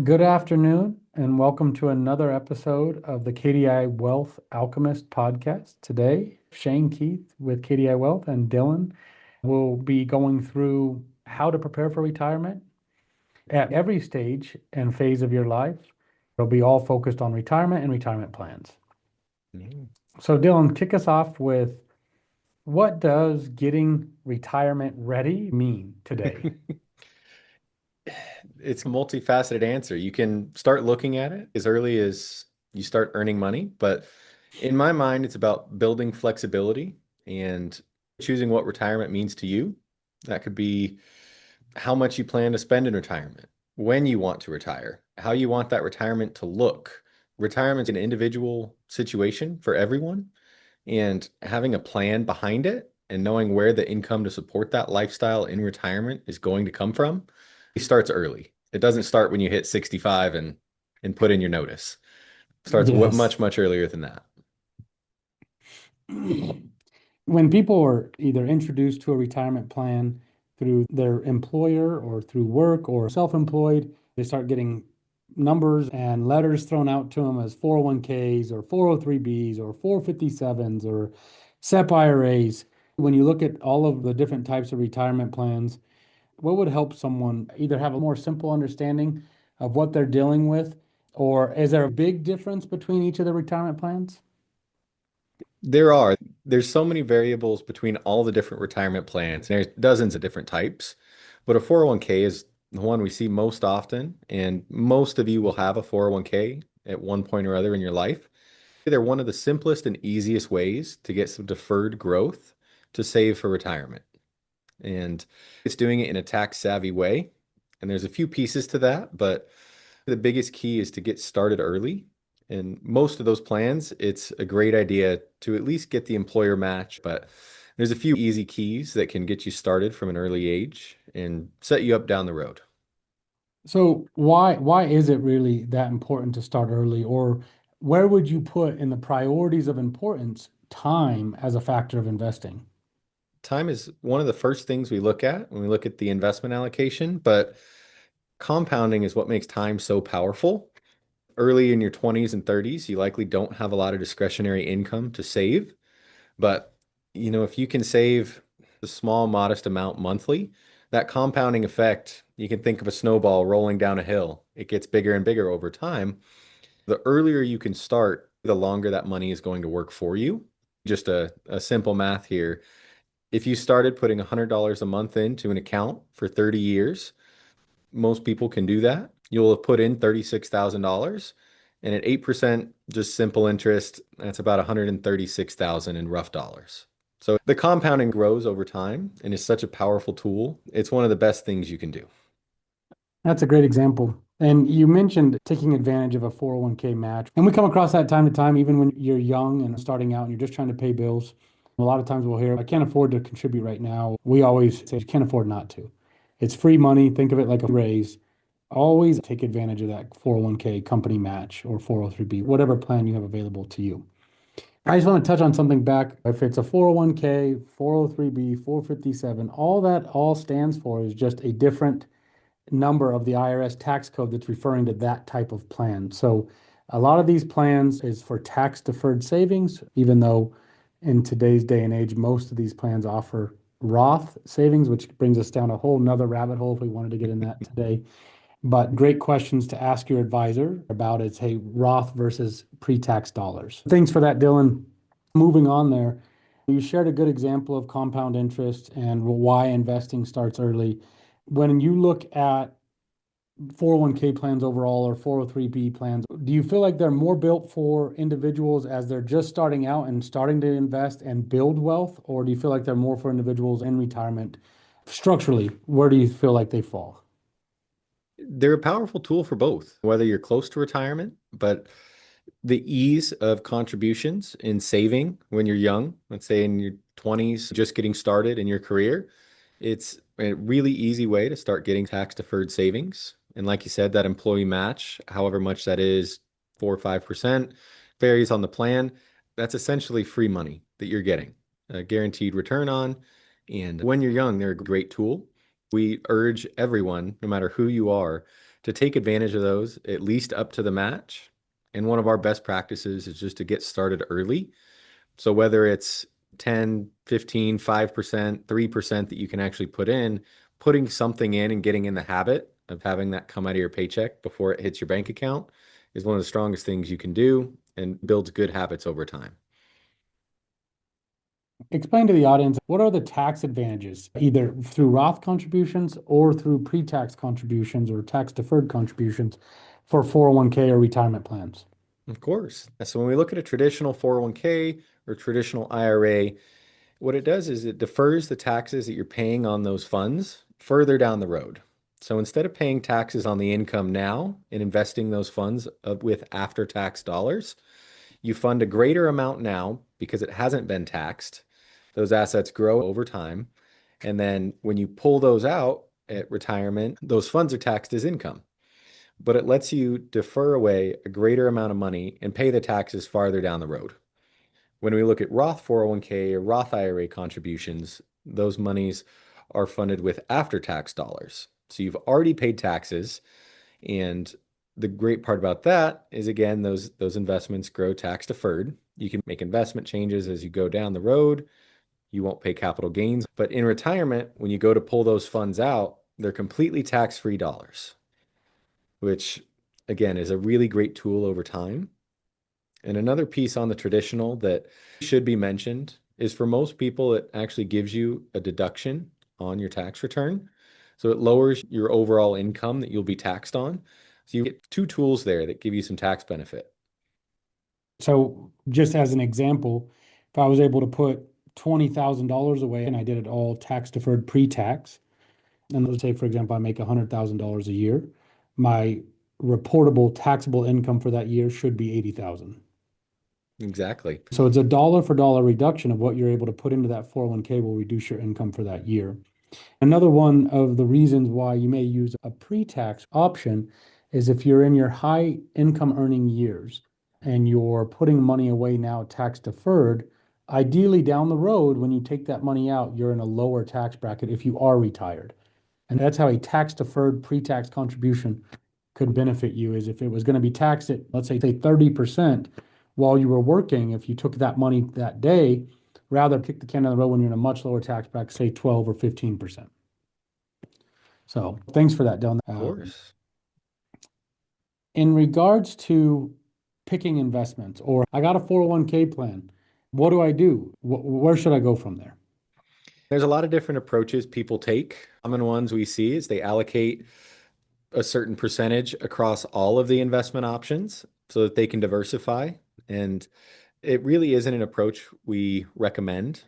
Good afternoon, and welcome to another episode of the KDI Wealth Alchemist podcast. Today, Shane Keith with KDI Wealth and Dylan will be going through how to prepare for retirement at every stage and phase of your life. It'll be all focused on retirement and retirement plans. So, Dylan, kick us off with what does getting retirement ready mean today? It's a multifaceted answer. You can start looking at it as early as you start earning money, but in my mind, it's about building flexibility and choosing what retirement means to you. That could be how much you plan to spend in retirement, when you want to retire, how you want that retirement to look. Retirement's an individual situation for everyone, and having a plan behind it and knowing where the income to support that lifestyle in retirement is going to come from, it starts early. It doesn't start when you hit 65 and put in your notice. It starts Yes. much earlier than that. When people are either introduced to a retirement plan through their employer or through work or self-employed, they start getting numbers and letters thrown out to them as 401ks or 403bs or 457s or SEP IRAs. When you look at all of the different types of retirement plans, what would help someone either have a more simple understanding of what they're dealing with, or is there a big difference between each of the retirement plans? There are. There's so many variables between all the different retirement plans. There's dozens of different types, but a 401k is the one we see most often, and most of you will have a 401k at one point or other in your life. They're one of the simplest and easiest ways to get some deferred growth to save for retirement. And it's doing it in a tax savvy way. And there's a few pieces to that, but the biggest key is to get started early. And most of those plans, it's a great idea to at least get the employer match, but there's a few easy keys that can get you started from an early age and set you up down the road. So why is it really that important to start early, or where would you put in the priorities of importance time as a factor of investing? Time is one of the first things we look at when we look at the investment allocation, but compounding is what makes time so powerful. Early in your 20s and 30s, you likely don't have a lot of discretionary income to save. But, if you can save a small, modest amount monthly, that compounding effect, you can think of a snowball rolling down a hill. It gets bigger and bigger over time. The earlier you can start, the longer that money is going to work for you. Just a simple math here. If you started putting $100 a month into an account for 30 years, most people can do that. You'll have put in $36,000, and at 8%, just simple interest, that's about 136,000 in rough dollars. So the compounding grows over time and is such a powerful tool. It's one of the best things you can do. That's a great example. And you mentioned taking advantage of a 401k match. And we come across that time to time, even when you're young and starting out and you're just trying to pay bills. A lot of times we'll hear, I can't afford to contribute right now. We always say, you can't afford not to. It's free money. Think of it like a raise. Always take advantage of that 401k company match or 403b, whatever plan you have available to you. I just want to touch on something back. If it's a 401k, 403b, 457, all that all stands for is just a different number of the IRS tax code that's referring to that type of plan. So a lot of these plans is for tax deferred savings, even though in today's day and age, most of these plans offer Roth savings, which brings us down a whole nother rabbit hole if we wanted to get in that today. But great questions to ask your advisor about is, hey, Roth versus pre-tax dollars. Thanks for that, Dylan. Moving on there, you shared a good example of compound interest and why investing starts early. When you look at 401k plans overall or 403b plans, do you feel like they're more built for individuals as they're just starting out and starting to invest and build wealth? Or do you feel like they're more for individuals in retirement? Structurally, where do you feel like they fall? They're a powerful tool for both, whether you're close to retirement, but the ease of contributions in saving when you're young, let's say in your 20s, just getting started in your career, it's a really easy way to start getting tax deferred savings. And like you said, that employee match, however much that is, 4 or 5%, varies on the plan. That's essentially free money that you're getting, a guaranteed return on. And when you're young, they're a great tool. We urge everyone, no matter who you are, to take advantage of those, at least up to the match. And one of our best practices is just to get started early. So whether it's 10, 15, 5%, 3% that you can actually put in, putting something in and getting in the habit of having that come out of your paycheck before it hits your bank account is one of the strongest things you can do and builds good habits over time. Explain to the audience, what are the tax advantages, either through Roth contributions or through pre-tax contributions or tax deferred contributions for 401k or retirement plans? Of course. So when we look at a traditional 401k or traditional IRA, what it does is it defers the taxes that you're paying on those funds further down the road. So instead of paying taxes on the income now and investing those funds with after-tax dollars, you fund a greater amount now because it hasn't been taxed. Those assets grow over time. And then when you pull those out at retirement, those funds are taxed as income. But it lets you defer away a greater amount of money and pay the taxes farther down the road. When we look at Roth 401k or Roth IRA contributions, those monies are funded with after-tax dollars. So you've already paid taxes, and the great part about that is, again, those investments grow tax deferred. You can make investment changes as you go down the road. You won't pay capital gains. But in retirement, when you go to pull those funds out, they're completely tax-free dollars, which again is a really great tool over time. And another piece on the traditional that should be mentioned is for most people, it actually gives you a deduction on your tax return. So it lowers your overall income that you'll be taxed on. So you get two tools there that give you some tax benefit. So just as an example, if I was able to put $20,000 away and I did it all tax deferred pre-tax, and let's say, for example, I make $100,000 a year, my reportable taxable income for that year should be 80,000. Exactly. So it's a dollar for dollar reduction of what you're able to put into that 401k will reduce your income for that year. Another one of the reasons why you may use a pre-tax option is if you're in your high income earning years and you're putting money away now tax deferred, ideally down the road, when you take that money out, you're in a lower tax bracket if you are retired. And that's how a tax deferred pre-tax contribution could benefit you is if it was going to be taxed at, let's say 30% while you were working, if you took that money that day, rather kick the can down the road when you're in a much lower tax bracket, say 12 or 15%. So thanks for that, Dylan. Of course. In regards to picking investments, or I got a 401k plan, what do I do? Where should I go from there? There's a lot of different approaches people take. Common ones we see is they allocate a certain percentage across all of the investment options so that they can diversify. And it really isn't an approach we recommend.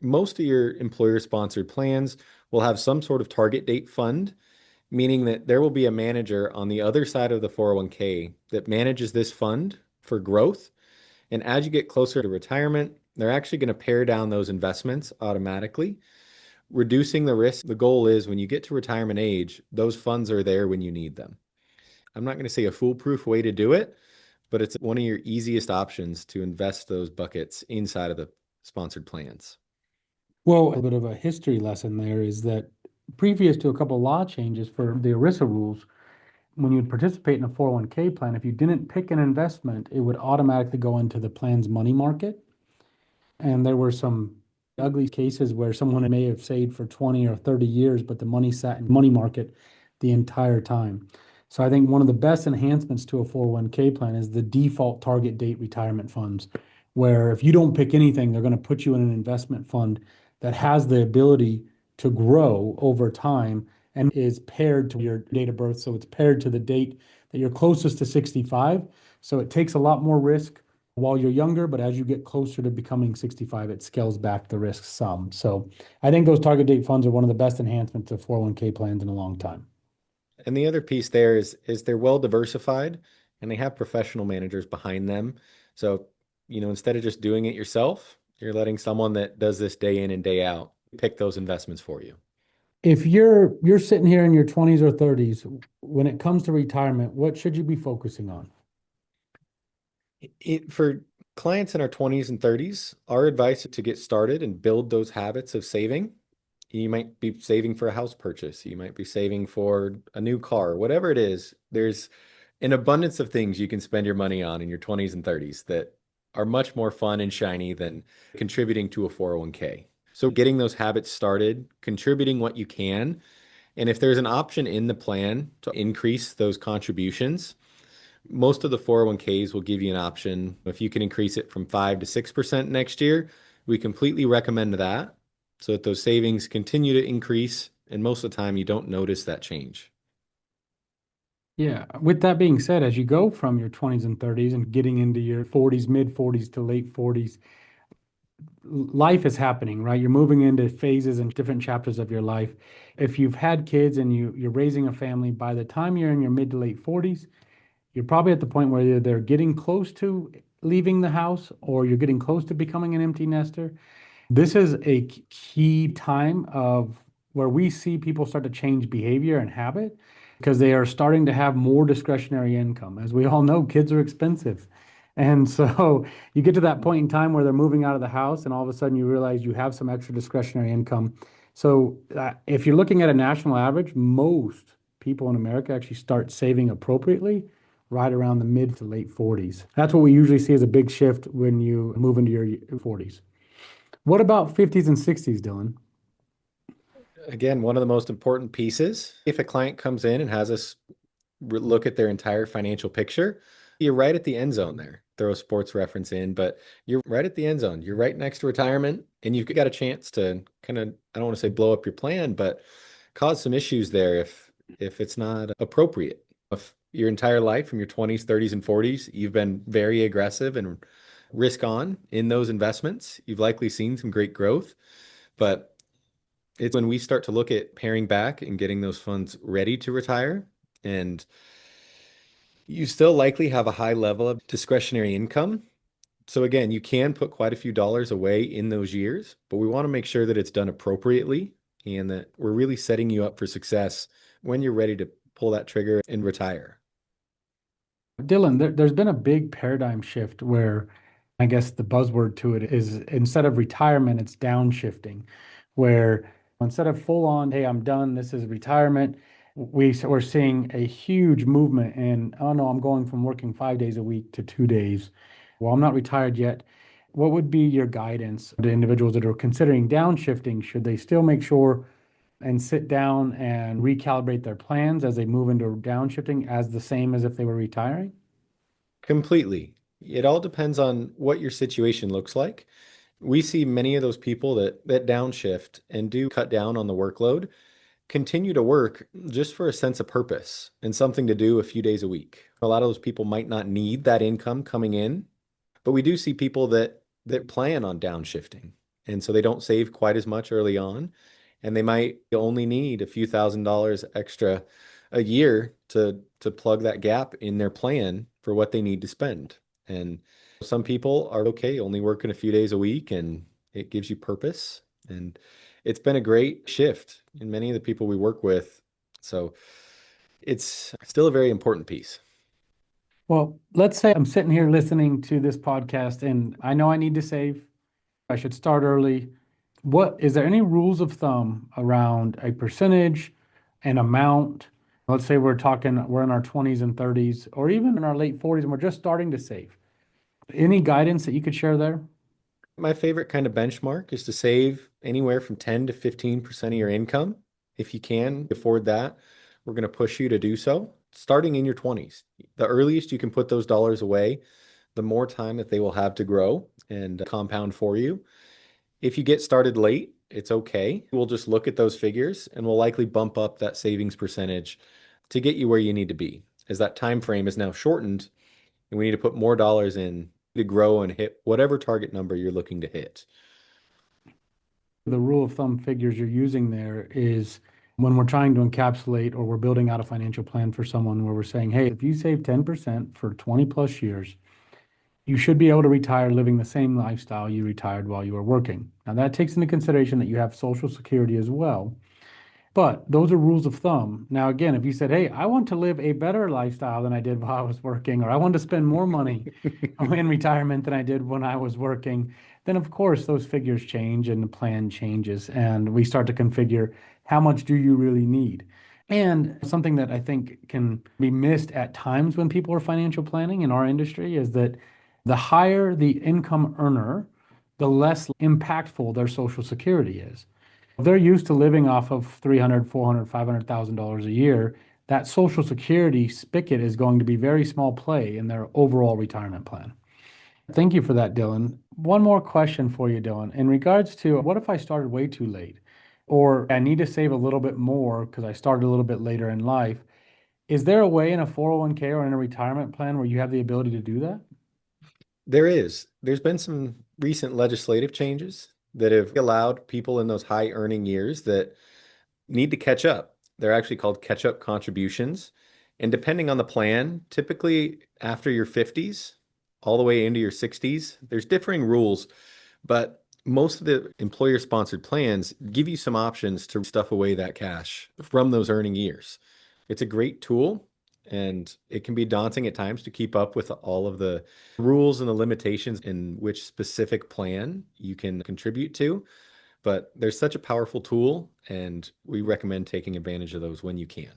Most of your employer sponsored plans will have some sort of target date fund, meaning that there will be a manager on the other side of the 401k that manages this fund for growth. And as you get closer to retirement, they're actually going to pare down those investments automatically, reducing the risk. The goal is when you get to retirement age, those funds are there when you need them. I'm not going to say a foolproof way to do it, but it's one of your easiest options to invest those buckets inside of the sponsored plans. Well, a bit of a history lesson there is that previous to a couple law changes for the ERISA rules, when you'd participate in a 401k plan, if you didn't pick an investment, it would automatically go into the plan's money market. And there were some ugly cases where someone may have saved for 20 or 30 years, but the money sat in money market the entire time. So I think one of the best enhancements to a 401k plan is the default target date retirement funds, where if you don't pick anything, they're going to put you in an investment fund that has the ability to grow over time and is paired to your date of birth. So it's paired to the date that you're closest to 65. So it takes a lot more risk while you're younger, but as you get closer to becoming 65, it scales back the risk some. So I think those target date funds are one of the best enhancements to 401k plans in a long time. And the other piece there is they're well diversified and they have professional managers behind them. So, instead of just doing it yourself, you're letting someone that does this day in and day out pick those investments for you. If you're sitting here in your 20s or 30s, when it comes to retirement, what should you be focusing on? For clients in our 20s and 30s, our advice to get started and build those habits of saving You might be saving for a house purchase. You might be saving for a new car, whatever it is. There's an abundance of things you can spend your money on in your 20s and 30s that are much more fun and shiny than contributing to a 401k. So getting those habits started, contributing what you can, and if there's an option in the plan to increase those contributions, most of the 401ks will give you an option. If you can increase it from 5 to 6% next year, we completely recommend that so that those savings continue to increase. And most of the time, you don't notice that change. Yeah. With that being said, as you go from your 20s and 30s and getting into your 40s, mid 40s to late 40s, life is happening, right? You're moving into phases and different chapters of your life. If you've had kids and you're raising a family, by the time you're in your mid to late 40s, you're probably at the point where they're getting close to leaving the house or you're getting close to becoming an empty nester. This is a key time of where we see people start to change behavior and habit because they are starting to have more discretionary income. As we all know, kids are expensive. And so you get to that point in time where they're moving out of the house and all of a sudden you realize you have some extra discretionary income. So if you're looking at a national average, most people in America actually start saving appropriately right around the mid to late 40s. That's what we usually see as a big shift when you move into your 40s. What about 50s and 60s, Dylan? Again, one of the most important pieces, if a client comes in and has us look at their entire financial picture, you're right at the end zone there. Throw a sports reference in, but you're right at the end zone. You're right next to retirement, and you've got a chance to kind of, I don't want to say blow up your plan, but cause some issues there if it's not appropriate. If your entire life from your 20s, 30s, and 40s, you've been very aggressive and risk on in those investments, you've likely seen some great growth, but it's when we start to look at paring back and getting those funds ready to retire, and you still likely have a high level of discretionary income. So again, you can put quite a few dollars away in those years, but we want to make sure that it's done appropriately and that we're really setting you up for success when you're ready to pull that trigger and retire. Dylan, there's been a big paradigm shift where I guess the buzzword to it is instead of retirement, it's downshifting, where instead of full on, hey, I'm done, this is retirement, we're seeing a huge movement in, oh no, I'm going from working 5 days a week to 2 days. Well, I'm not retired yet. What would be your guidance to individuals that are considering downshifting? Should they still make sure and sit down and recalibrate their plans as they move into downshifting as the same as if they were retiring? Completely. It all depends on what your situation looks like. We see many of those people that downshift and do cut down on the workload, continue to work just for a sense of purpose and something to do a few days a week. A lot of those people might not need that income coming in, but we do see people that plan on downshifting. And so they don't save quite as much early on, and they might only need a few $1,000s extra a year to plug that gap in their plan for what they need to spend. And some people are okay only working a few days a week and it gives you purpose. And it's been a great shift in many of the people we work with. So it's still a very important piece. Well, let's say I'm sitting here listening to this podcast and I know I need to save. I should start early. What is there any rules of thumb around a percentage, an amount? Let's say we're in our 20s and 30s, or even in our late 40s, and we're just starting to save. Any guidance that you could share there? My favorite kind of benchmark is to save anywhere from 10 to 15% of your income. If you can afford that, we're going to push you to do so starting in your 20s. The earliest you can put those dollars away, the more time that they will have to grow and compound for you. If you get started late, it's okay. We'll just look at those figures and we'll likely bump up that savings percentage to get you where you need to be. As that time frame is now shortened and we need to put more dollars in to grow and hit whatever target number you're looking to hit. The rule of thumb figures you're using there is when we're trying to encapsulate or we're building out a financial plan for someone where we're saying, hey, if you save 10% for 20 plus years, you should be able to retire living the same lifestyle you retired while you were working. Now, that takes into consideration that you have Social Security as well. But those are rules of thumb. Now, again, if you said, hey, I want to live a better lifestyle than I did while I was working, or I want to spend more money in retirement than I did when I was working, then of course those figures change and the plan changes. And we start to configure how much do you really need? And something that I think can be missed at times when people are financial planning in our industry is that the higher the income earner, the less impactful their Social Security is. If they're used to living off of 300, 400, $500,000 a year, that Social Security spigot is going to be very small play in their overall retirement plan. Thank you for that, Dylan. One more question for you, Dylan. In regards to what if I started way too late, or I need to save a little bit more because I started a little bit later in life? Is there a way in a 401k or in a retirement plan where you have the ability to do that? There is. There's been some recent legislative changes that have allowed people in those high earning years that need to catch up. They're actually called catch up contributions. And depending on the plan, typically after your 50s, all the way into your 60s, there's differing rules, but most of the employer sponsored plans give you some options to stuff away that cash from those earning years. It's a great tool, and it can be daunting at times to keep up with all of the rules and the limitations in which specific plan you can contribute to. But there's such a powerful tool, and we recommend taking advantage of those when you can.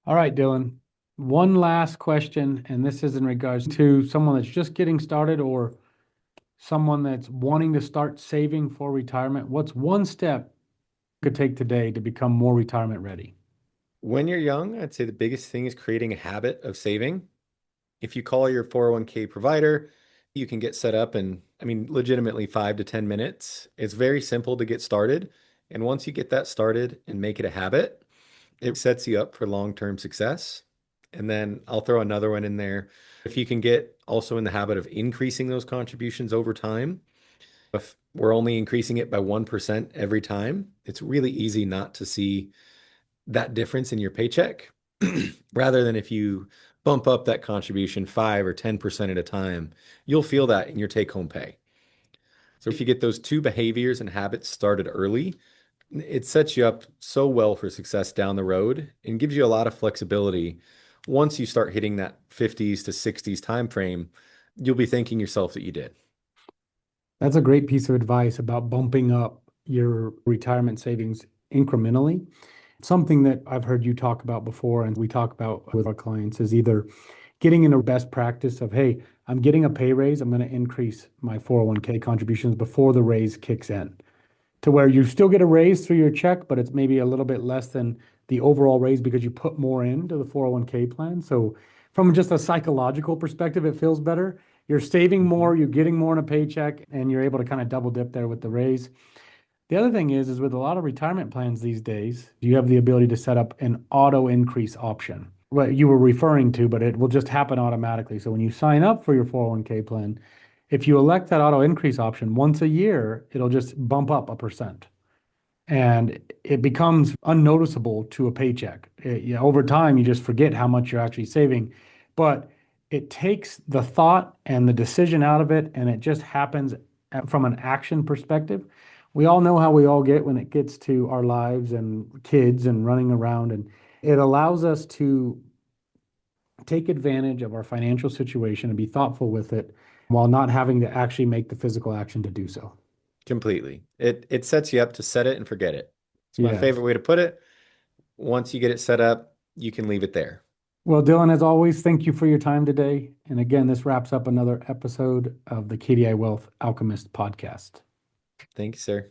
All right, Dylan. One last question, and this is in regards to someone that's just getting started or someone that's wanting to start saving for retirement. What's one step you could take today to become more retirement ready? When you're young, I'd say the biggest thing is creating a habit of saving. If you call your 401k provider, you can get set up in, I mean, legitimately 5 to 10 minutes. It's very simple to get started. And once you get that started and make it a habit, it sets you up for long-term success. And then I'll throw another one in there. If you can get also in the habit of increasing those contributions over time, if we're only increasing it by 1% every time, it's really easy not to see that difference in your paycheck rather than if you bump up that contribution 5 or 10% at a time, you'll feel that in your take home pay. So if you get those two behaviors and habits started early, it sets you up so well for success down the road and gives you a lot of flexibility. Once you start hitting that 50s to 60s time frame, you'll be thanking yourself that you did. That's a great piece of advice about bumping up your retirement savings incrementally. Something that I've heard you talk about before and we talk about with our clients is either getting into best practice of, hey, I'm getting a pay raise, I'm going to increase my 401k contributions before the raise kicks in, to where you still get a raise through your check, but it's maybe a little bit less than the overall raise because you put more into the 401k plan. So from just a psychological perspective, it feels better. You're saving Mhm. more, you're getting more in a paycheck, and you're able to kind of double dip there with the raise. The other thing is with a lot of retirement plans these days, you have the ability to set up an auto increase option. What you were referring to, but it will just happen automatically. So when you sign up for your 401k plan, if you elect that auto increase option once a year, it'll just bump up a percent and it becomes unnoticeable to a paycheck. Over time, you just forget how much you're actually saving, but it takes the thought and the decision out of it, and it just happens from an action perspective. We all know how we all get when it gets to our lives and kids and running around, and it allows us to take advantage of our financial situation and be thoughtful with it while not having to actually make the physical action to do so. Completely. It sets you up to set it and forget it. It's my Yes. favorite way to put it. Once you get it set up, you can leave it there. Well, Dylan, as always, thank you for your time today. And again, this wraps up another episode of the KDI Wealth Alchemist podcast. Thank you, sir.